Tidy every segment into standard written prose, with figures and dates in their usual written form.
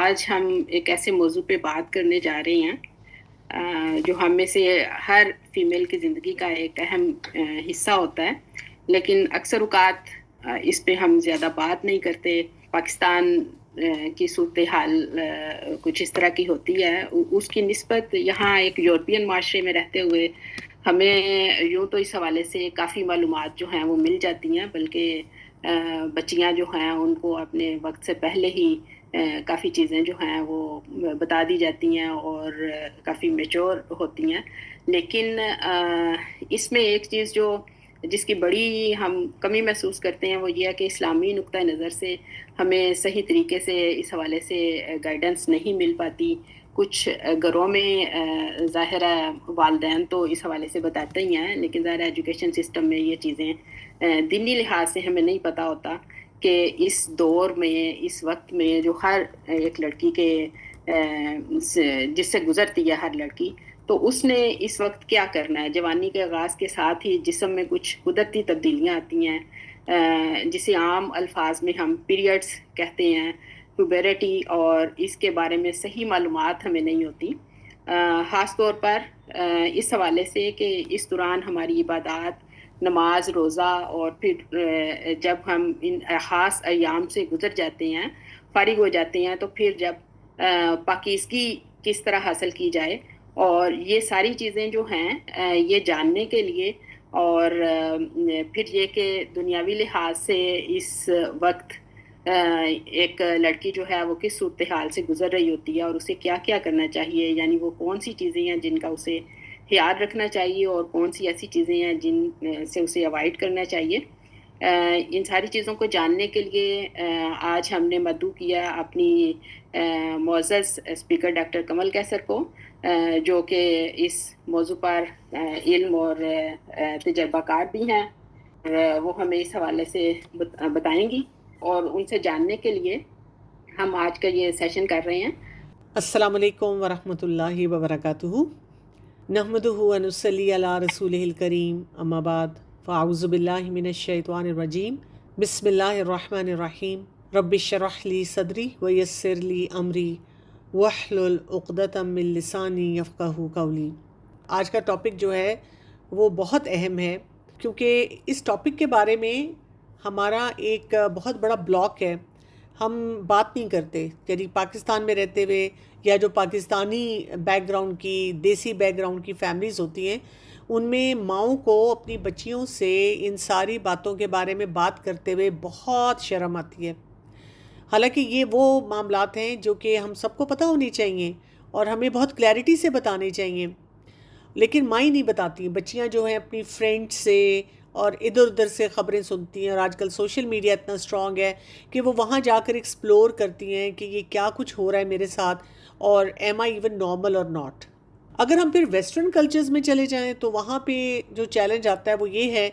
آج ہم ایک ایسے موضوع پہ بات کرنے جا رہے ہیں جو ہم میں سے ہر فیمیل کی زندگی کا ایک اہم حصہ ہوتا ہے، لیکن اکثر اوقات اس پہ ہم زیادہ بات نہیں کرتے۔ پاکستان کی صورتحال کچھ اس طرح کی ہوتی ہے، اس کی نسبت یہاں ایک یورپین معاشرے میں رہتے ہوئے ہمیں یوں تو اس حوالے سے کافی معلومات جو ہیں وہ مل جاتی ہیں، بلکہ بچیاں جو ہیں ان کو اپنے وقت سے پہلے ہی کافی چیزیں جو ہیں وہ بتا دی جاتی ہیں اور کافی میچور ہوتی ہیں۔ لیکن اس میں ایک چیز جس کی بڑی ہم کمی محسوس کرتے ہیں وہ یہ ہے کہ اسلامی نقطۂ نظر سے ہمیں صحیح طریقے سے اس حوالے سے گائیڈنس نہیں مل پاتی۔ کچھ گھروں میں ظاہر ہے والدین تو اس حوالے سے بتاتے ہی ہیں، لیکن ظاہر ایجوکیشن سسٹم میں یہ چیزیں دینی لحاظ سے ہمیں نہیں پتہ ہوتا کہ اس دور میں، اس وقت میں جو ہر ایک لڑکی کے جس سے گزرتی ہے ہر لڑکی، تو اس نے اس وقت کیا کرنا ہے۔ جوانی کے آغاز کے ساتھ ہی جسم میں کچھ قدرتی تبدیلیاں آتی ہیں، جسے عام الفاظ میں ہم پیریڈز کہتے ہیں، پیوبرٹی، اور اس کے بارے میں صحیح معلومات ہمیں نہیں ہوتی، خاص طور پر اس حوالے سے کہ اس دوران ہماری عبادات، نماز، روزہ، اور پھر جب ہم ان خاص ایام سے گزر جاتے ہیں، فارغ ہو جاتے ہیں، تو پھر جب پاکیزگی کس طرح حاصل کی جائے، اور یہ ساری چیزیں جو ہیں یہ جاننے کے لیے، اور پھر یہ کہ دنیاوی لحاظ سے اس وقت ایک لڑکی جو ہے وہ کس صورتحال سے گزر رہی ہوتی ہے اور اسے کیا کیا کرنا چاہیے، یعنی وہ کون سی چیزیں ہیں جن کا اسے خیال رکھنا چاہیے اور کون سی ایسی چیزیں ہیں جن سے اسے اوائڈ کرنا چاہیے۔ ان ساری چیزوں کو جاننے کے لیے آج ہم نے مدعو کیا اپنی معزز اسپیکر ڈاکٹر کمل کیسر کو، جو کہ اس موضوع پر علم اور تجربہ کار بھی ہیں، اور وہ ہمیں اس حوالے سے بتائیں گی، اور ان سے جاننے کے لیے ہم آج کا یہ سیشن کر رہے ہیں۔ السلام علیکم ورحمۃ اللہ وبرکاتہ۔ نحمدہ ونصلی علی رسولہ الکریم، اما بعد، فاعوذ باللہ من الشیطان الرجیم، بسم اللہ الرحمن الرحیم۔ رب اشرح لی صدری ویسر لی امری واحلل عقدۃ من لسانی یفقہوا قولی۔ آج کا ٹاپک جو ہے وہ بہت اہم ہے، کیونکہ اس ٹاپک کے بارے میں ہمارا ایک بہت بڑا بلاک ہے۔ ہم بات نہیں کرتے، یعنی پاکستان میں رہتے ہوئے یا جو پاکستانی بیک گراؤنڈ کی، دیسی بیک گراؤنڈ کی فیملیز ہوتی ہیں، ان میں ماؤں کو اپنی بچیوں سے ان ساری باتوں کے بارے میں بات کرتے ہوئے بہت شرم آتی ہے۔ حالانکہ یہ وہ معاملات ہیں جو کہ ہم سب کو پتہ ہونی چاہیے اور ہمیں بہت کلیئرٹی سے بتانے چاہیے، لیکن ماں ہی نہیں بتاتی۔ بچیاں جو ہیں اپنی فرینڈ سے اور ادھر ادھر سے خبریں سنتی ہیں، اور آج کل سوشل میڈیا اتنا اسٹرانگ ہے کہ وہ وہاں جا کر ایکسپلور کرتی ہیں کہ یہ کیا کچھ ہو رہا ہے میرے ساتھ، اور ایم آئی ایون نارمل اور ناٹ۔ اگر ہم پھر ویسٹرن کلچرز میں چلے جائیں تو وہاں پہ جو چیلنج آتا ہے وہ یہ ہے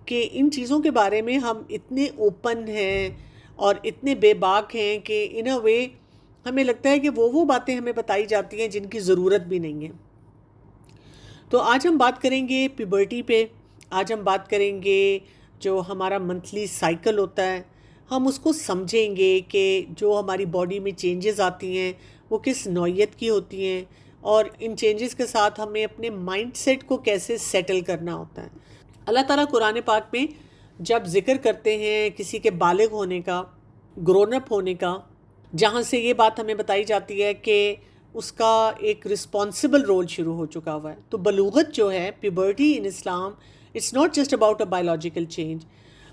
کہ ان چیزوں کے بارے میں ہم اتنے اوپن ہیں اور اتنے بے باک ہیں کہ ان اے وے ہمیں لگتا ہے کہ وہ باتیں ہمیں بتائی جاتی ہیں جن کی ضرورت بھی نہیں ہے۔ تو آج ہم بات کریں گے پیوبرٹی پہ، آج ہم بات کریں گے جو ہمارا منتھلی سائیکل ہوتا ہے، ہم اس کو سمجھیں گے کہ جو ہماری باڈی میں چینجز آتی ہیں وہ کس نوعیت کی ہوتی ہیں، اور ان چینجز کے ساتھ ہمیں اپنے مائنڈ سیٹ کو کیسے سیٹل کرنا ہوتا ہے۔ اللہ تعالیٰ قرآن پاک میں جب ذکر کرتے ہیں کسی کے بالغ ہونے کا، گرون اپ ہونے کا، جہاں سے یہ بات ہمیں بتائی جاتی ہے کہ اس کا ایک رسپانسبل رول شروع ہو چکا ہوا ہے، تو بلوغت جو ہے، puberty in Islam, it's not just about a biological change,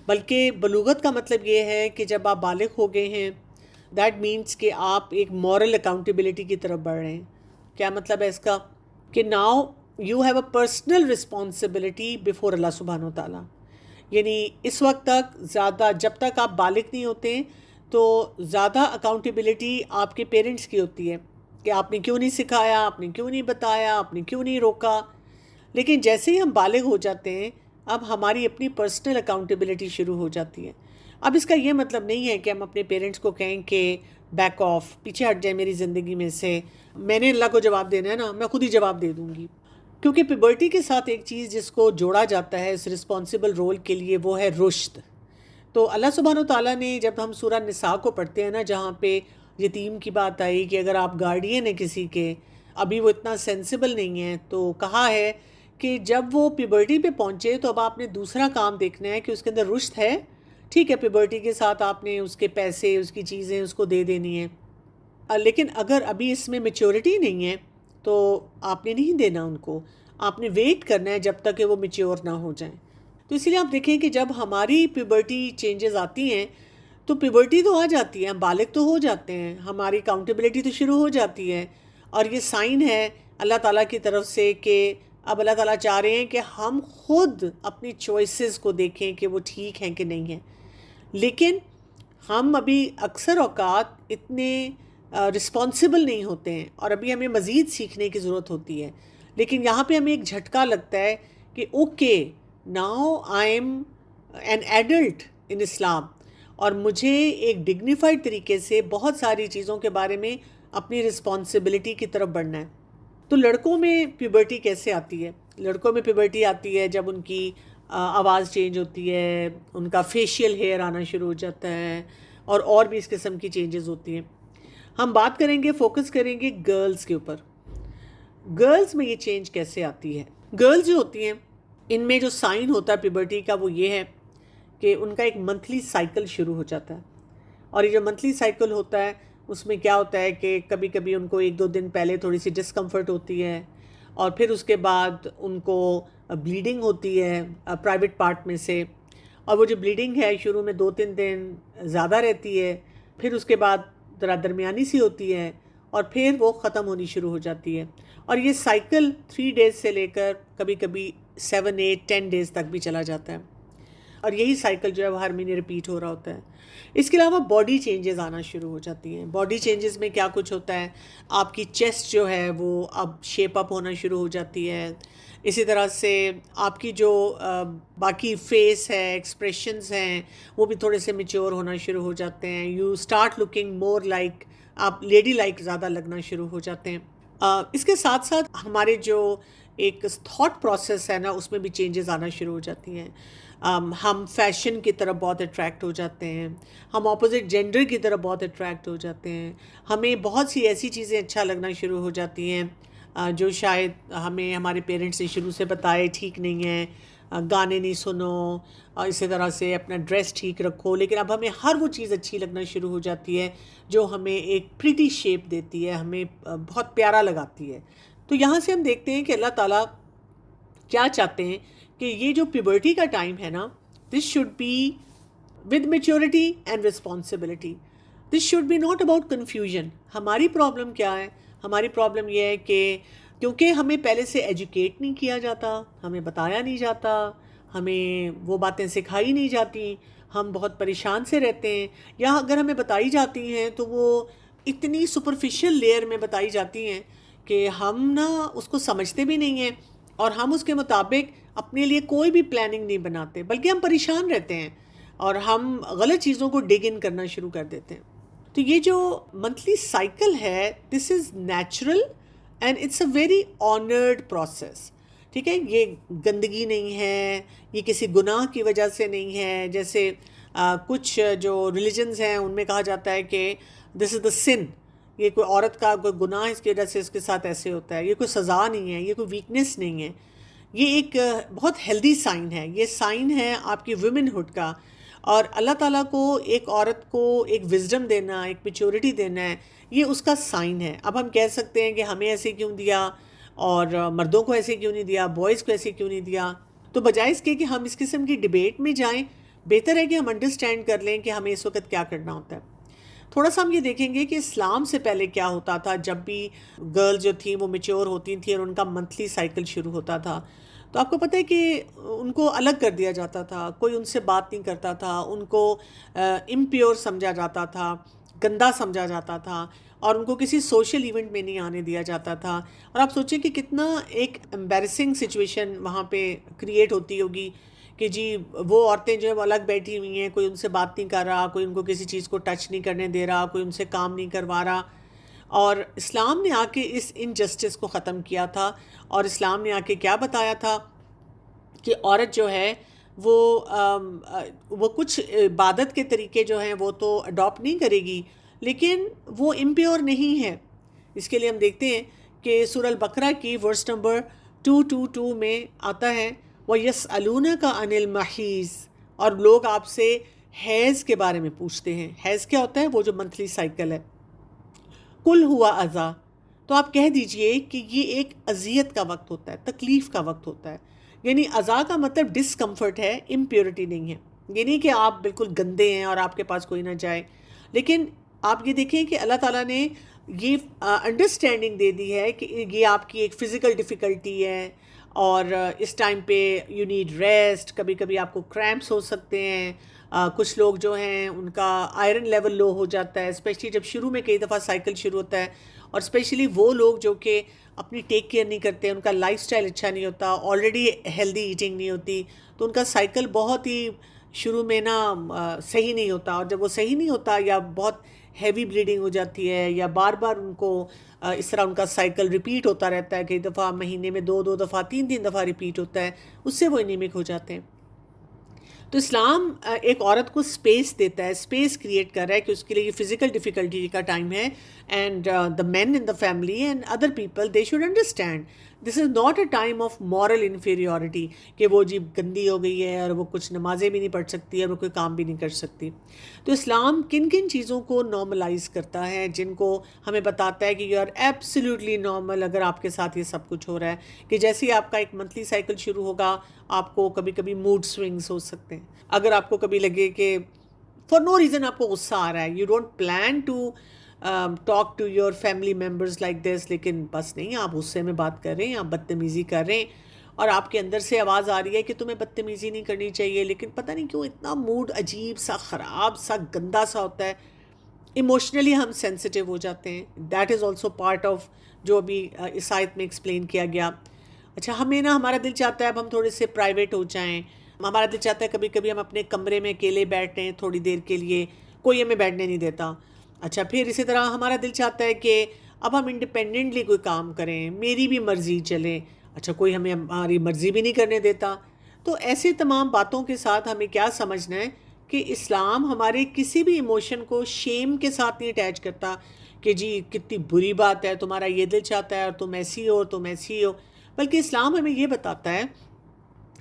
بلکہ بلوغت کا مطلب یہ ہے کہ جب آپ بالغ ہو گئے ہیں، دیٹ مینس کہ آپ ایک مورل اکاؤنٹیبلٹی کی طرف بڑھ رہے ہیں۔ کیا مطلب ہے اس کا؟ کہ now you have a personal responsibility before اللہ سبحانہ و تعالیٰ۔ یعنی اس وقت تک زیادہ، جب تک آپ بالغ نہیں ہوتے تو زیادہ اکاؤنٹیبلٹی آپ کے پیرنٹس کی ہوتی ہے کہ آپ نے کیوں نہیں سکھایا، آپ نے کیوں نہیں بتایا، آپ نے کیوں نہیں روکا۔ لیکن جیسے ہی ہم بالغ ہو جاتے ہیں، اب ہماری اپنی پرسنل اکاؤنٹیبلٹی شروع ہو جاتی ہے۔ اب اس کا یہ مطلب نہیں ہے کہ ہم اپنے پیرنٹس کو کہیں کہ بیک آف، پیچھے ہٹ جائے میری زندگی میں سے، میں نے اللہ کو جواب دینا ہے نا، میں خود ہی جواب دے دوں گی۔ کیونکہ پیوبرٹی کے ساتھ ایک چیز جس کو جوڑا جاتا ہے اس رسپانسبل رول کے لیے، وہ ہے رشد۔ تو اللہ سبحانہ و تعالیٰ نے، جب ہم سورہ نساء کو پڑھتے ہیں نا، جہاں پہ یتیم کی بات آئی کہ اگر آپ گارڈین ہیں کسی کے، ابھی وہ اتنا سینسیبل نہیں ہے، تو کہا ہے کہ جب وہ پیبرٹی پہ پہنچے تو اب آپ نے دوسرا کام دیکھنا ہے کہ اس کے اندر رشد ہے. ٹھیک ہے، پیبرٹی کے ساتھ آپ نے اس کے پیسے، اس کی چیزیں اس کو دے دینی ہیں، لیکن اگر ابھی اس میں میچورٹی نہیں ہے تو آپ نے نہیں دینا ان کو، آپ نے ویٹ کرنا ہے جب تک کہ وہ میچور نہ ہو جائیں. تو اسی لیے آپ دیکھیں کہ جب ہماری پیبرٹی چینجز آتی ہیں تو پیبرٹی تو آ جاتی ہے، ہم بالغ تو ہو جاتے ہیں، ہماری اکاؤنٹیبلٹی تو شروع ہو جاتی ہے، اور یہ سائن ہے اللہ تعالیٰ کی طرف سے کہ اب اللہ تعالیٰ چاہ رہے ہیں کہ ہم خود اپنی چوائسز کو دیکھیں کہ وہ ٹھیک ہیں کہ نہیں ہیں. لیکن ہم ابھی اکثر اوقات اتنے رسپانسبل نہیں ہوتے ہیں، اور ابھی ہمیں مزید سیکھنے کی ضرورت ہوتی ہے. لیکن یہاں پہ ہمیں ایک جھٹکا لگتا ہے کہ okay now I am an adult in Islam, اور مجھے ایک ڈگنیفائڈ طریقے سے بہت ساری چیزوں کے بارے میں اپنی رسپانسبلٹی کی طرف بڑھنا ہے. تو لڑکوں میں پیبرٹی کیسے آتی ہے؟ لڑکوں میں پیبرٹی آتی ہے جب ان کی آواز چینج ہوتی ہے، ان کا فیشیل ہیئر آنا شروع ہو جاتا ہے، اور بھی اس قسم کی چینجز ہوتی ہیں. ہم بات کریں گے، فوکس کریں گے گرلز کے اوپر. گرلز میں یہ چینج کیسے آتی ہے؟ گرلز جو ہوتی ہیں ان میں جو سائن ہوتا ہے پیبرٹی کا وہ یہ ہے کہ ان کا ایک منتھلی سائیکل شروع ہو جاتا ہے. اور یہ جو منتھلی سائیکل ہوتا ہے اس میں کیا ہوتا ہے کہ کبھی کبھی ان کو 1-2 دن پہلے تھوڑی سی ڈسکمفرٹ ہوتی ہے، اور پھر اس کے بعد ان کو بلیڈنگ ہوتی ہے پرائیویٹ پارٹ میں سے، اور وہ جو بلیڈنگ ہے شروع میں 2-3 دن زیادہ رہتی ہے، پھر اس کے بعد ذرا درمیانی سی ہوتی ہے، اور پھر وہ ختم ہونی شروع ہو جاتی ہے. اور یہ سائیکل 3 ڈیز سے لے کر کبھی کبھی 7-8-10 ڈیز تک بھی چلا جاتا ہے، اور یہی سائیکل جو ہے وہ ہر مہینے ریپیٹ ہو رہا ہوتا ہے. اس کے علاوہ باڈی چینجز آنا شروع ہو جاتی ہیں. باڈی چینجز میں کیا کچھ ہوتا ہے؟ آپ کی چیسٹ جو ہے وہ اب شیپ اپ ہونا شروع ہو جاتی ہے. اسی طرح سے آپ کی جو باقی فیس ہے، ایکسپریشنز ہیں، وہ بھی تھوڑے سے میچور ہونا شروع ہو جاتے ہیں. You start looking more like, آپ لیڈی لائک زیادہ لگنا شروع ہو جاتے ہیں. اس کے ساتھ ساتھ ہمارے جو ایک تھاٹ پروسیس ہے نا اس میں بھی چینجز آنا شروع ہو جاتی ہیں. ہم فیشن کی طرف بہت اٹریکٹ ہو جاتے ہیں، ہم اپوزٹ جینڈر کی طرف بہت اٹریکٹ ہو جاتے ہیں، ہمیں بہت سی ایسی چیزیں اچھا لگنا شروع ہو جاتی ہیں جو شاید ہمیں ہمارے پیرنٹس نے شروع سے بتائے ٹھیک نہیں ہیں. گانے نہیں سنو، اور اسی طرح سے اپنا ڈریس ٹھیک رکھو، لیکن اب ہمیں ہر وہ چیز اچھی لگنا شروع ہو جاتی ہے جو ہمیں ایک پریٹی شیپ دیتی ہے، ہمیں بہت پیارا لگاتی ہے. تو یہاں سے ہم دیکھتے ہیں کہ اللہ تعالیٰ کیا چاہتے ہیں کہ یہ جو پیبرٹی کا ٹائم ہے نا، this should be with maturity and responsibility. This should be not about confusion. ہماری پرابلم کیا ہے؟ ہماری پرابلم یہ ہے کہ کیونکہ ہمیں پہلے سے ایجوکیٹ نہیں کیا جاتا، ہمیں بتایا نہیں جاتا، ہمیں وہ باتیں سکھائی نہیں جاتی، ہم بہت پریشان سے رہتے ہیں. یا اگر ہمیں بتائی جاتی ہیں تو وہ اتنی سپرفیشل لیئر میں بتائی جاتی ہیں کہ ہم نا اس کو سمجھتے بھی نہیں ہیں، اور ہم اس کے مطابق اپنے لیے کوئی بھی پلاننگ نہیں بناتے، بلکہ ہم پریشان رہتے ہیں اور ہم غلط چیزوں کو ڈگ ان کرنا شروع کر دیتے ہیں. تو یہ جو منتھلی سائیکل ہے this is natural and it's a very honoured process. ٹھیک ہے، یہ گندگی نہیں ہے، یہ کسی گناہ کی وجہ سے نہیں ہے. جیسے کچھ جو ریلیجنز ہیں ان میں کہا جاتا ہے کہ دس از دا سن، یہ کوئی عورت کا کوئی گناہ اس کی وجہ سے اس کے ساتھ ایسے ہوتا ہے، یہ کوئی سزا نہیں ہے، یہ کوئی ویکنیس نہیں ہے. یہ ایک بہت ہیلدی سائن ہے، یہ سائن ہے آپ کی ویمن ہوڈ کا. اور اللہ تعالیٰ کو ایک عورت کو ایک وزڈم دینا، ایک میچورٹی دینا ہے، یہ اس کا سائن ہے. اب ہم کہہ سکتے ہیں کہ ہمیں ایسے کیوں دیا اور مردوں کو ایسے کیوں نہیں دیا، بوائز کو ایسے کیوں نہیں دیا. تو بجائے اس کے کہ ہم اس قسم کی ڈیبیٹ میں جائیں، بہتر ہے کہ ہم انڈرسٹینڈ کر لیں کہ ہمیں اس وقت کیا کرنا ہوتا ہے. تھوڑا سا ہم یہ دیکھیں گے کہ اسلام سے پہلے کیا ہوتا تھا. جب بھی گرل جو تھیں وہ میچور ہوتی تھیں اور ان کا منتھلی سائیکل شروع ہوتا تھا تو آپ کو پتہ ہے کہ ان کو الگ کر دیا جاتا تھا، کوئی ان سے بات نہیں کرتا تھا، ان کو امپیور سمجھا جاتا تھا، گندا سمجھا جاتا تھا، اور ان کو کسی سوشل ایونٹ میں نہیں آنے دیا جاتا تھا. اور آپ سوچیں کہ کتنا ایک امبیرسنگ سچویشن وہاں پہ کریٹ ہوتی ہوگی کہ جی وہ عورتیں جو ہے وہ الگ بیٹھی ہوئی ہیں، کوئی ان سے بات نہیں کر رہا، کوئی ان کو کسی چیز کو ٹچ نہیں کرنے دے رہا، کوئی ان سے کام نہیں کروا رہا. اور اسلام نے آ کے اس انجسٹس کو ختم کیا تھا، اور اسلام نے آ کے کیا بتایا تھا کہ عورت جو ہے وہ کچھ عبادت کے طریقے جو ہیں وہ تو اڈاپٹ نہیں کرے گی، لیکن وہ امپیور نہیں ہے. اس کے لیے ہم دیکھتے ہیں کہ سورہ البقرہ کی ورس نمبر 222 میں آتا ہے وَيَسْأَلُونَكَ عَنِ الْمَحِيضِ، اور لوگ آپ سے حیض کے بارے میں پوچھتے ہیں. حیض کیا ہوتا ہے؟ وہ جو منتھلی سائیکل ہے. کل ہوا اذا، تو آپ کہہ دیجئے کہ یہ ایک اذیت کا وقت ہوتا ہے، تکلیف کا وقت ہوتا ہے. یعنی اذا کا مطلب ڈسکمفرٹ ہے، امپیورٹی نہیں ہے. یہ نہیں کہ آپ بالکل گندے ہیں اور آپ کے پاس کوئی نہ جائے، لیکن آپ یہ دیکھیں کہ اللہ تعالیٰ نے یہ انڈرسٹینڈنگ دے دی ہے کہ یہ آپ کی ایک فزیکل ڈیفیکلٹی ہے، اور اس ٹائم پہ یو نیڈ ریسٹ. کبھی کبھی آپ کو کریمپس ہو سکتے ہیں. کچھ لوگ جو ہیں ان کا آئرن لیول لو ہو جاتا ہے، اسپیشلی جب شروع میں کئی دفعہ سائیکل شروع ہوتا ہے. اور اسپیشلی وہ لوگ جو کہ اپنی ٹیک کیئر نہیں کرتے، ان کا لائف سٹائل اچھا نہیں ہوتا، آلریڈی ہیلدی ایٹنگ نہیں ہوتی، تو ان کا سائیکل بہت ہی شروع میں نا صحیح نہیں ہوتا. اور جب وہ صحیح نہیں ہوتا یا بہت ہیوی بلیڈنگ ہو جاتی ہے، یا بار بار ان کو اس طرح ان کا سائیکل ریپیٹ ہوتا رہتا ہے، کئی دفعہ مہینے میں 2 دفعہ 3 دفعہ ریپیٹ ہوتا ہے، اس سے وہ انیمک ہو جاتے ہیں. تو اسلام ایک عورت کو اسپیس دیتا ہے، اسپیس کریٹ کر رہا ہے کہ اس کے لیے یہ فزیکل ڈیفیکلٹی کا ٹائم ہے. And the man in the family and other people they should understand this is not a time of moral inferiority کہ وہ جی گندی ہو گئی ہے اور وہ کچھ نمازیں بھی نہیں پڑھ سکتی اور وہ کوئی کام بھی نہیں کر سکتی. تو اسلام کن کن چیزوں کو نارملائز کرتا ہے، جن کو ہمیں بتاتا ہے کہ یو آر ایبسلیوٹلی نارمل اگر آپ کے ساتھ یہ سب کچھ ہو رہا ہے. کہ جیسے ہی آپ کا ایک منتھلی سائیکل شروع ہوگا، آپ کو کبھی کبھی موڈ سوئنگس ہو سکتے ہیں. اگر آپ کو کبھی لگے کہ فار نو ریزن آپ کو غصہ آ رہا ہے، you don't plan to talk to your family members like this, لیکن بس نہیں، آپ غصے میں بات کر رہے ہیں، آپ بدتمیزی کر رہے ہیں، اور آپ کے اندر سے آواز آ رہی ہے کہ تمہیں بدتمیزی نہیں کرنی چاہیے، لیکن پتہ نہیں کیوں اتنا موڈ عجیب سا، خراب سا، گندا سا ہوتا ہے. ایموشنلی ہم سینسٹیو ہو جاتے ہیں. That is also part of جو ابھی اس آیت میں ایکسپلین کیا گیا. اچھا، ہمیں نا ہمارا دل چاہتا ہے اب ہم تھوڑے سے پرائیویٹ ہو جائیں. ہمارا دل چاہتا ہے کبھی کبھی ہم اپنے کمرے میں اکیلے بیٹھیں تھوڑی دیر کے لیے، کوئی ہمیں بیٹھنے نہیں دیتا. اچھا، پھر اسی طرح ہمارا دل چاہتا ہے کہ اب ہم انڈیپینڈنٹلی کوئی کام کریں، میری بھی مرضی چلے. اچھا، کوئی ہمیں ہماری مرضی بھی نہیں کرنے دیتا. تو ایسے تمام باتوں کے ساتھ ہمیں کیا سمجھنا ہے کہ اسلام ہمارے کسی بھی ایموشن کو شیم کے ساتھ نہیں اٹیچ کرتا کہ جی کتنی بری بات ہے، تمہارا یہ دل چاہتا ہے اور تم ایسی ہو اور تم ایسی ہو. بلکہ اسلام ہمیں یہ بتاتا ہے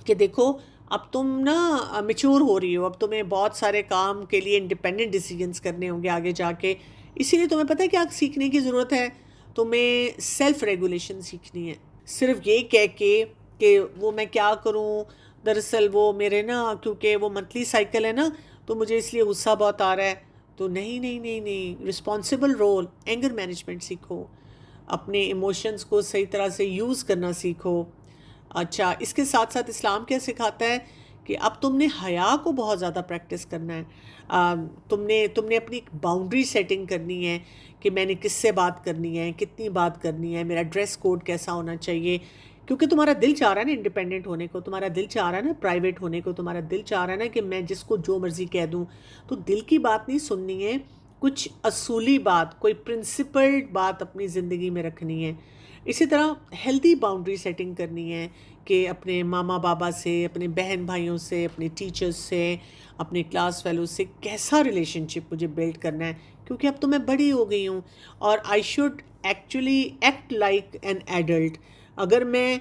کہ دیکھو اب تم نا میچور ہو رہی ہو، اب تمہیں بہت سارے کام کے لیے انڈیپینڈنٹ ڈیسیجنس کرنے ہوں گے آگے جا کے. اسی لیے تمہیں پتہ ہے کیا سیکھنے کی ضرورت ہے؟ تمہیں سیلف ریگولیشن سیکھنی ہے. صرف یہ کہہ کے کہ وہ میں کیا کروں، دراصل وہ میرے نا کیونکہ وہ منتھلی سائیکل ہے نا تو مجھے اس لیے غصہ بہت آ رہا ہے. تو نہیں نہیں نہیں نہیں، رسپانسبل رول، اینگر مینجمنٹ سیکھو، اپنے ایموشنز کو صحیح طرح سے یوز کرنا سیکھو. اچھا، اس کے ساتھ ساتھ اسلام کیا سکھاتا ہے کہ اب تم نے حیا کو بہت زیادہ پریکٹس کرنا ہے. تم نے اپنی ایک باؤنڈری سیٹنگ کرنی ہے کہ میں نے کس سے بات کرنی ہے، کتنی بات کرنی ہے، میرا ڈریس کوڈ کیسا ہونا چاہیے. کیونکہ تمہارا دل چاہ رہا ہے نا انڈیپینڈنٹ ہونے کو، تمہارا دل چاہ رہا ہے نا پرائیویٹ ہونے کو، تمہارا دل چاہ رہا ہے نا کہ میں جس کو جو مرضی کہہ دوں. تو دل کی بات نہیں سننی ہے، کچھ اصولی بات، کوئی پرنسپلڈ بات اپنی زندگی میں رکھنی ہے. اسی طرح ہیلدی باؤنڈری سیٹنگ کرنی ہے کہ اپنے ماما بابا سے، اپنے بہن بھائیوں سے، اپنے ٹیچرز سے، اپنے کلاس فیلوز سے کیسا ریلیشن شپ مجھے بلڈ کرنا ہے. کیونکہ اب تو میں بڑی ہو گئی ہوں اور I should actually act like an adult. اگر میں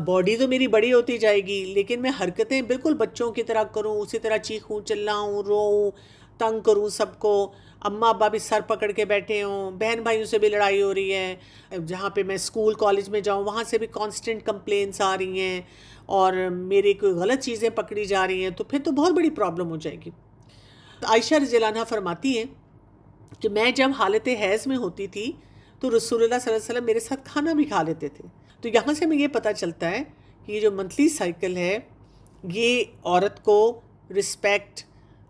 باڈی تو میری بڑی ہوتی جائے گی لیکن میں حرکتیں بالکل بچوں کی طرح کروں، اسی طرح چیخوں، چلاؤں، روؤں، تنگ کروں سب کو، اماں ابا بھی سر پکڑ کے بیٹھے ہوں، بہن بھائیوں سے بھی لڑائی ہو رہی ہے، جہاں پہ میں اسکول کالج میں جاؤں وہاں سے بھی کانسٹنٹ کمپلینس آ رہی ہیں اور میری کوئی غلط چیزیں پکڑی جا رہی ہیں، تو پھر تو بہت بڑی پرابلم ہو جائے گی. عائشہ رضی اللہ عنہا فرماتی ہیں کہ میں جب حالت حیض میں ہوتی تھی تو رسول اللہ صلی اللہ علیہ وسلم میرے ساتھ کھانا بھی کھا لیتے تھے. تو یہاں سے ہمیں یہ پتہ چلتا ہے کہ یہ جو منتھلی سائیکل ہے یہ عورت کو رسپیکٹ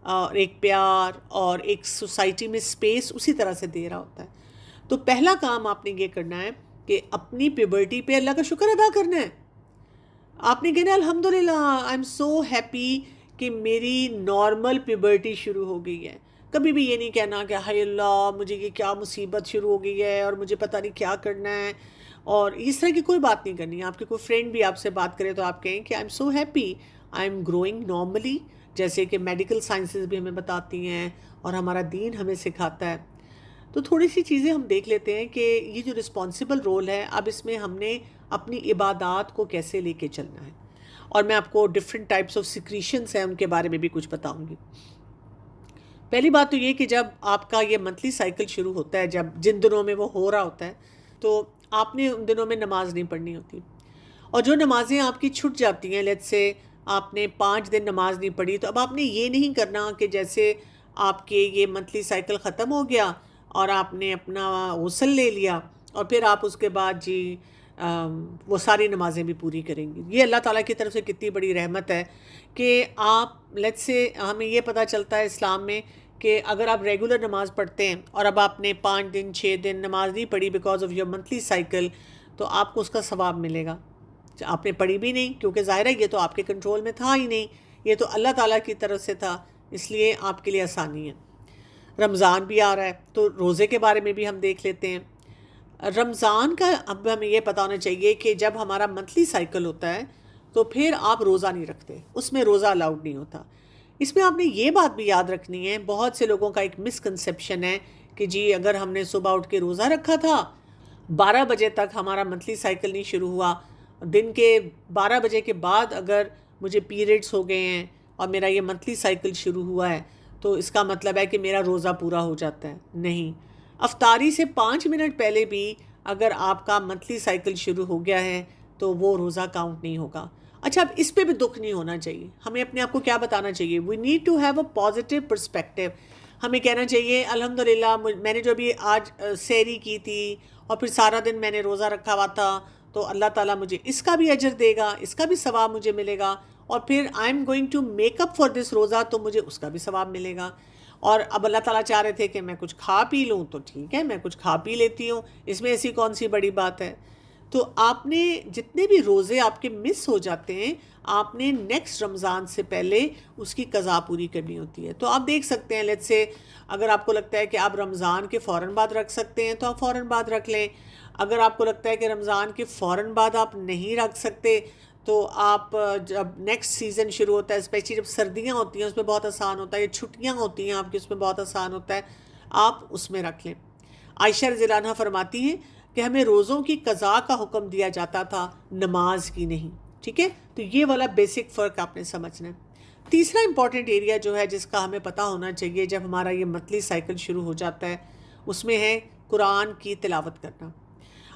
اور ایک پیار اور ایک سوسائٹی میں سپیس اسی طرح سے دے رہا ہوتا ہے. تو پہلا کام آپ نے یہ کرنا ہے کہ اپنی پیبرٹی پہ اللہ کا شکر ادا کرنا ہے. آپ نے کہنا الحمدللہ آئی ایم سو ہیپی کہ میری نارمل پیبرٹی شروع ہو گئی ہے. کبھی بھی یہ نہیں کہنا کہ ہائے اللہ مجھے یہ کیا مصیبت شروع ہو گئی ہے اور مجھے پتہ نہیں کیا کرنا ہے، اور اس طرح کی کوئی بات نہیں کرنی. آپ کے کوئی فرینڈ بھی آپ سے بات کرے تو آپ کہیں کہ I am so happy I am growing normally, جیسے کہ میڈیکل سائنسز بھی ہمیں بتاتی ہیں اور ہمارا دین ہمیں سکھاتا ہے. تو تھوڑی سی چیزیں ہم دیکھ لیتے ہیں کہ یہ جو رسپانسبل رول ہے، اب اس میں ہم نے اپنی عبادات کو کیسے لے کے چلنا ہے، اور میں آپ کو ڈفرینٹ ٹائپس آف سیکریشنس ہیں ان کے بارے میں بھی کچھ بتاؤں گی۔ پہلی بات تو یہ کہ جب آپ کا یہ منتھلی سائیکل شروع ہوتا ہے، جب جن دنوں میں وہ ہو رہا ہوتا ہے، تو آپ نے ان دنوں میں نماز نہیں پڑھنی ہوتی، اور جو نمازیں آپ کی چھٹ جاتی ہیں، لیٹس سے آپ نے 5 دن نماز نہیں پڑھی، تو اب آپ نے یہ نہیں کرنا کہ جیسے آپ کے یہ منتھلی سائیکل ختم ہو گیا اور آپ نے اپنا غسل لے لیا اور پھر آپ اس کے بعد جی وہ ساری نمازیں بھی پوری کریں گی۔ یہ اللہ تعالیٰ کی طرف سے کتنی بڑی رحمت ہے کہ آپ لیٹس سے ہمیں یہ پتہ چلتا ہے اسلام میں کہ اگر آپ ریگولر نماز پڑھتے ہیں اور اب آپ نے 5 دن 6 دن نماز نہیں پڑھی because of your monthly cycle, تو آپ کو اس کا ثواب ملے گا۔ آپ نے پڑھی بھی نہیں، کیونکہ ظاہر ہے یہ تو آپ کے کنٹرول میں تھا ہی نہیں، یہ تو اللہ تعالیٰ کی طرف سے تھا، اس لیے آپ کے لیے آسانی ہے۔ رمضان بھی آ رہا ہے تو روزے کے بارے میں بھی ہم دیکھ لیتے ہیں۔ رمضان کا اب ہمیں یہ پتہ ہونا چاہیے کہ جب ہمارا منتھلی سائیکل ہوتا ہے تو پھر آپ روزہ نہیں رکھتے، اس میں روزہ الاؤڈ نہیں ہوتا۔ اس میں آپ نے یہ بات بھی یاد رکھنی ہے، بہت سے لوگوں کا ایک مسکنسیپشن ہے کہ جی اگر ہم نے صبح اٹھ کے روزہ رکھا تھا، 12 بجے تک ہمارا منتھلی سائیکل نہیں شروع ہوا، دن کے 12 بجے کے بعد اگر مجھے پیریڈز ہو گئے ہیں اور میرا یہ منتھلی سائیکل شروع ہوا ہے تو اس کا مطلب ہے کہ میرا روزہ پورا ہو جاتا ہے۔ نہیں، افطاری سے 5 منٹ پہلے بھی اگر آپ کا منتھلی سائیکل شروع ہو گیا ہے تو وہ روزہ کاؤنٹ نہیں ہوگا۔ اچھا، اب اس پہ بھی دکھ نہیں ہونا چاہیے، ہمیں اپنے آپ کو کیا بتانا چاہیے، we need to have a positive perspective. ہمیں کہنا چاہیے الحمدللہ میں نے جو بھی آج سحری کی تھی اور پھر سارا دن میں نے روزہ رکھا ہوا تھا، تو اللہ تعالیٰ مجھے اس کا بھی اجر دے گا، اس کا بھی ثواب مجھے ملے گا، اور پھر I am going to make up for this روزہ، تو مجھے اس کا بھی ثواب ملے گا۔ اور اب اللہ تعالیٰ چاہ رہے تھے کہ میں کچھ کھا پی لوں، تو ٹھیک ہے میں کچھ کھا پی لیتی ہوں، اس میں ایسی کون سی بڑی بات ہے۔ تو آپ نے جتنے بھی روزے آپ کے مس ہو جاتے ہیں، آپ نے نیکسٹ رمضان سے پہلے اس کی قضا پوری کرنی ہوتی ہے۔ تو آپ دیکھ سکتے ہیں لیٹس سے اگر آپ کو لگتا ہے کہ آپ رمضان کے فوراً بعد رکھ سکتے ہیں تو آپ فوراً بعد رکھ لیں، اگر آپ کو لگتا ہے کہ رمضان کے فوراً بعد آپ نہیں رکھ سکتے تو آپ جب نیکسٹ سیزن شروع ہوتا ہے، اسپیشلی جب سردیاں ہوتی ہیں اس میں بہت آسان ہوتا ہے، یا چھٹیاں ہوتی ہیں آپ کی اس میں بہت آسان ہوتا ہے، آپ اس میں رکھ لیں۔ عائشہ رضی اللہ عنہا فرماتی ہیں کہ ہمیں روزوں کی قضا کا حکم دیا جاتا تھا، نماز کی نہیں، ٹھیک ہے؟ تو یہ والا بیسک فرق آپ نے سمجھنا ہے۔ تیسرا امپورٹنٹ ایریا جو ہے جس کا ہمیں پتہ ہونا چاہیے جب ہمارا یہ منتھلی سائیکل شروع ہو جاتا ہے، اس میں ہے قرآن کی تلاوت کرنا۔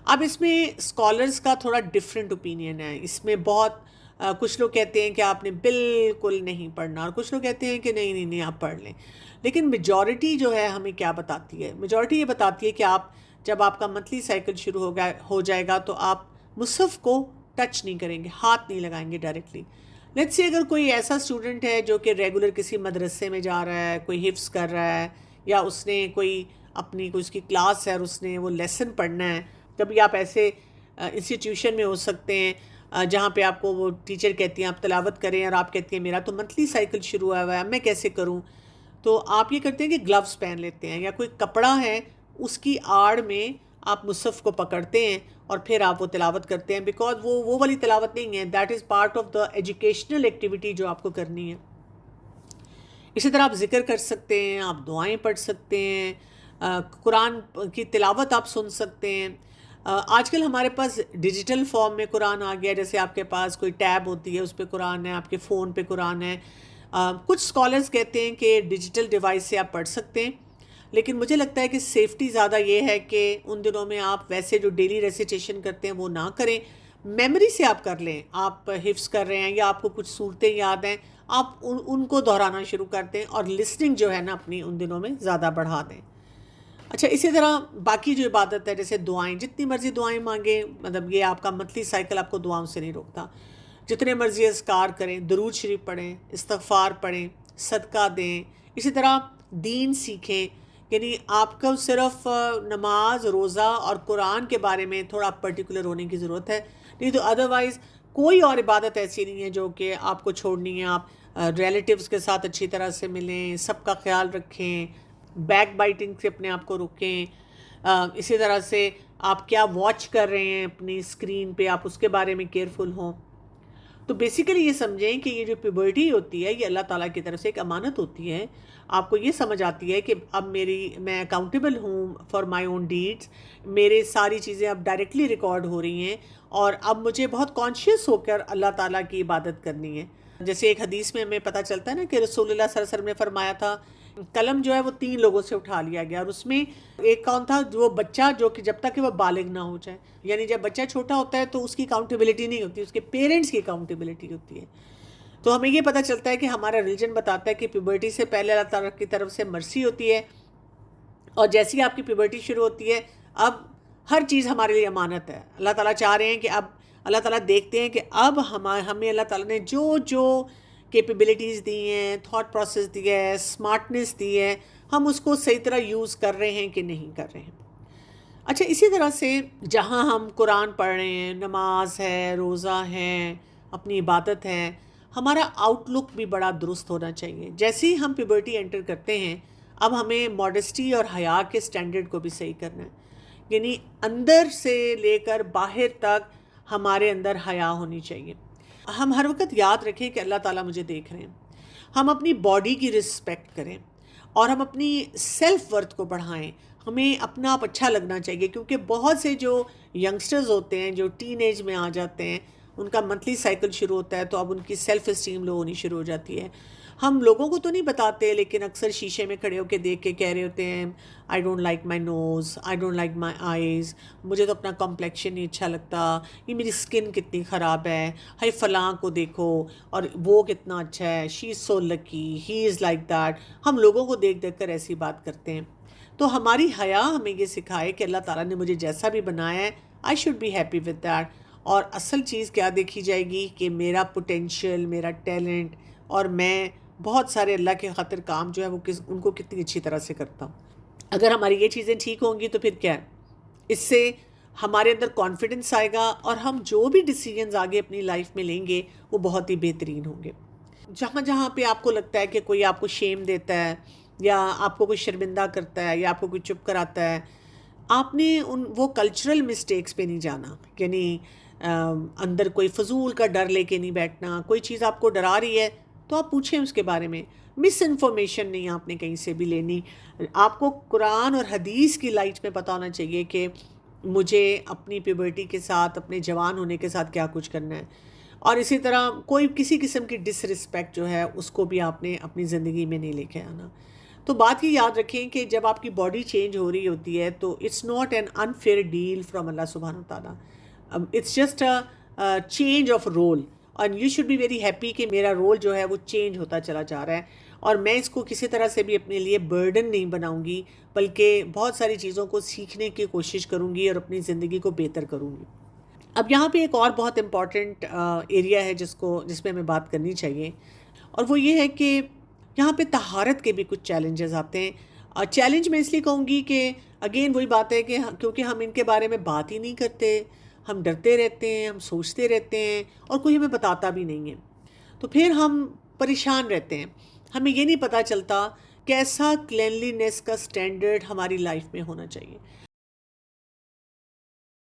اب اس میں اسکالرس کا تھوڑا ڈفرینٹ اوپینین ہے، اس میں بہت کچھ لوگ کہتے ہیں کہ آپ نے بالکل نہیں پڑھنا، اور کچھ لوگ کہتے ہیں کہ نہیں نہیں نہیں آپ پڑھ لیں، لیکن میجورٹی جو ہے ہمیں کیا بتاتی ہے؟ میجورٹی یہ بتاتی ہے کہ آپ جب آپ کا منتھلی سائیکل شروع ہو جائے گا تو آپ مصحف کو ٹچ نہیں کریں گے، ہاتھ نہیں لگائیں گے ڈائریکٹلی۔ لیٹس سے اگر کوئی ایسا اسٹوڈنٹ ہے جو کہ ریگولر کسی مدرسے میں جا رہا ہے، کوئی حفظ کر رہا ہے، یا اس نے کوئی اپنی کوئی اس کی کلاس ہے اور اس نے وہ لیسن پڑھنا ہے، کبھی آپ ایسے انسٹیٹیوشن میں ہو سکتے ہیں جہاں پہ آپ کو وہ ٹیچر کہتی ہیں آپ تلاوت کریں، اور آپ کہتی ہیں میرا تو منتھلی سائیکل شروع ہوا ہے، میں کیسے کروں؟ تو آپ یہ کرتے ہیں کہ گلوز پہن لیتے ہیں، یا کوئی کپڑا ہے اس کی آڑ میں آپ مصحف کو پکڑتے ہیں اور پھر آپ وہ تلاوت کرتے ہیں، بیکاز وہ والی تلاوت نہیں ہے، that is part of the educational activity جو آپ کو کرنی ہے۔ اسی طرح آپ ذکر کر سکتے ہیں، آپ دعائیں پڑھ سکتے ہیں، قرآن کی تلاوت آپ سن سکتے ہیں۔ آج کل ہمارے پاس ڈیجیٹل فارم میں قرآن آ گیا، جیسے آپ کے پاس کوئی ٹیب ہوتی ہے اس پہ قرآن ہے، آپ کے فون پہ قرآن ہے۔ کچھ اسکالرز کہتے ہیں کہ ڈیجیٹل ڈیوائس سے آپ پڑھ سکتے ہیں، لیکن مجھے لگتا ہے کہ سیفٹی زیادہ یہ ہے کہ ان دنوں میں آپ ویسے جو ڈیلی ریسیٹیشن کرتے ہیں وہ نہ کریں، میموری سے آپ کر لیں، آپ حفظ کر رہے ہیں یا آپ کو کچھ صورتیں یاد ہیں، آپ ان کو دہرانا شروع کر دیں، اور لسننگ جو ہے نا اپنی ان دنوں میں زیادہ بڑھا دیں۔ اچھا، اسی طرح باقی جو عبادت ہے جیسے دعائیں، جتنی مرضی دعائیں مانگیں، مطلب یہ آپ کا منتھلی سائیکل آپ کو دعاؤں سے نہیں روکتا، جتنے مرضی اذکار کریں، درود شریف پڑھیں، استغفار پڑھیں، صدقہ دیں، اسی طرح دین سیکھیں، یعنی آپ کو صرف نماز، روزہ اور قرآن کے بارے میں تھوڑا پرٹیکولر ہونے کی ضرورت ہے، نہیں تو ادروائز کوئی اور عبادت ایسی نہیں ہے جو کہ آپ کو چھوڑنی ہے۔ آپ ریلیٹیوز کے ساتھ اچھی طرح سے ملیں، سب کا خیال رکھیں، بیک بائٹنگ سے اپنے آپ کو روکیں، اسی طرح سے آپ کیا واچ کر رہے ہیں اپنی اسکرین پہ، آپ اس کے بارے میں کیئرفل ہوں۔ تو بیسیکلی یہ سمجھیں کہ یہ جو پیبرٹی ہوتی ہے یہ اللہ تعالیٰ کی طرف سے ایک امانت ہوتی ہے. آپ کو یہ سمجھ آتی ہے کہ اب میں اکاؤنٹیبل ہوں فار مائی اون ڈیڈس، میرے ساری چیزیں اب ڈائریکٹلی ریکارڈ ہو رہی ہیں، اور اب مجھے بہت کانشیس ہو کر اللہ تعالیٰ کی عبادت کرنی ہے. جیسے ایک حدیث میں ہمیں پتہ چلتا ہے نا کہ رسول اللہ صلی اللہ علیہ وسلم نے فرمایا تھا قلم جو ہے وہ 3 لوگوں سے اٹھا لیا گیا، اور اس میں ایک کون تھا، جو بچہ جو کہ جب تک کہ وہ بالغ نہ ہو جائے، یعنی جب بچہ چھوٹا ہوتا ہے تو اس کی اکاؤنٹیبلٹی نہیں ہوتی، اس کے پیرنٹس کی اکاؤنٹیبلٹی ہوتی ہے. تو ہمیں یہ پتہ چلتا ہے کہ ہمارا ریلیجن بتاتا ہے کہ پیوبرٹی سے پہلے اللہ تعالیٰ کی طرف سے مرسی ہوتی ہے، اور جیسی آپ کی پیوبرٹی شروع ہوتی ہے اب ہر چیز ہمارے لیے امانت ہے. اللہ تعالیٰ چاہ رہے ہیں کہ اب اللہ تعالیٰ دیکھتے ہیں کہ اب ہمیں اللہ تعالیٰ نے جو کیپیبلٹیز دی ہیں، تھاٹ پروسیس دی ہے، اسمارٹنس دی ہے، ہم اس کو صحیح طرح یوز کر رہے ہیں کہ نہیں کر رہے ہیں. اچھا، اسی طرح سے جہاں ہم قرآن پڑھ رہے ہیں، نماز ہے، روزہ ہے، اپنی عبادت ہے، ہمارا آؤٹ لک بھی بڑا درست ہونا چاہیے. جیسے ہی ہم پیوبرٹی انٹر کرتے ہیں اب ہمیں ماڈسٹی اور حیا کے سٹینڈرڈ کو بھی صحیح کرنا ہے، یعنی اندر سے لے کر باہر تک ہمارے اندر حیا ہونی چاہیے. ہم ہر وقت یاد رکھیں کہ اللہ تعالیٰ مجھے دیکھ رہے ہیں. ہم اپنی باڈی کی رسپیکٹ کریں اور ہم اپنی سیلف ورتھ کو بڑھائیں. ہمیں اپنا آپ اچھا لگنا چاہیے، کیونکہ بہت سے جو ینگسٹرز ہوتے ہیں جو ٹین ایج میں آ جاتے ہیں، ان کا منتھلی سائیکل شروع ہوتا ہے، تو اب ان کی سیلف اسٹیم لو ہونی شروع ہو جاتی ہے. ہم لوگوں کو تو نہیں بتاتے، لیکن اکثر شیشے میں کھڑے ہو کے دیکھ کے کہہ رہے ہوتے ہیں I don't like my nose, I don't like my eyes, مجھے تو اپنا کمپلیکشن نہیں اچھا لگتا، یہ میری اسکن کتنی خراب ہے، ہائی فلاں کو دیکھو اور وہ کتنا اچھا ہے، شی از سو لکی، ہی از لائک دیٹ. ہم لوگوں کو دیکھ دیکھ کر ایسی بات کرتے ہیں. تو ہماری حیا ہمیں یہ سکھائے کہ اللہ تعالیٰ نے مجھے جیسا بھی بنایا ہے I should be happy with that. اور اصل چیز کیا دیکھی جائے گی کہ میرا پوٹینشیل، میرا ٹیلنٹ، اور میں بہت سارے اللہ کے خاطر کام جو ہے وہ ان کو کتنی اچھی طرح سے کرتا ہوں. اگر ہماری یہ چیزیں ٹھیک ہوں گی تو پھر کیا ہے، اس سے ہمارے اندر کانفیڈنس آئے گا، اور ہم جو بھی ڈیسیجنز آگے اپنی لائف میں لیں گے وہ بہت ہی بہترین ہوں گے. جہاں جہاں پہ آپ کو لگتا ہے کہ کوئی آپ کو شیم دیتا ہے، یا آپ کو کوئی شرمندہ کرتا ہے، یا آپ کو کوئی چپ کراتا ہے، آپ نے وہ کلچرل مسٹیکس پہ نہیں جانا. یعنی اندر کوئی فضول کا ڈر لے کے نہیں بیٹھنا. کوئی چیز آپ کو ڈرا رہی ہے تو آپ پوچھیں اس کے بارے میں. مس انفارمیشن نہیں آپ نے کہیں سے بھی لینی. آپ کو قرآن اور حدیث کی لائٹ میں پتہ ہونا چاہیے کہ مجھے اپنی پیوبرٹی کے ساتھ، اپنے جوان ہونے کے ساتھ کیا کچھ کرنا ہے. اور اسی طرح کوئی کسی قسم کی ڈس رسپیکٹ جو ہے اس کو بھی آپ نے اپنی زندگی میں نہیں لے کے آنا. تو بات یہ یاد رکھیں کہ جب آپ کی باڈی چینج ہو رہی ہوتی ہے تو it's not an unfair deal from اللہ سبحانہ تعالیٰ. It's just a change of role, اور you should be very happy کہ میرا رول جو ہے وہ چینج ہوتا چلا جا رہا ہے، اور میں اس کو کسی طرح سے بھی اپنے لیے برڈن نہیں بناؤں گی، بلکہ بہت ساری چیزوں کو سیکھنے کی کوشش کروں گی اور اپنی زندگی کو بہتر کروں گی. اب یہاں پہ ایک اور بہت امپورٹنٹ ایریا ہے جس میں ہمیں بات کرنی چاہیے، اور وہ یہ ہے کہ یہاں پہ طہارت کے بھی کچھ چیلنجز آتے ہیں. چیلنج میں اس لیے کہوں گی کہ اگین وہی بات ہے کہ کیونکہ ہم ان کے بارے میں بات ہی نہیں کرتے، ہم ڈرتے رہتے ہیں، ہم سوچتے رہتے ہیں، اور کوئی ہمیں بتاتا بھی نہیں ہے، تو پھر ہم پریشان رہتے ہیں. ہمیں یہ نہیں پتہ چلتا کیسا کلینلینس کا سٹینڈرڈ ہماری لائف میں ہونا چاہیے.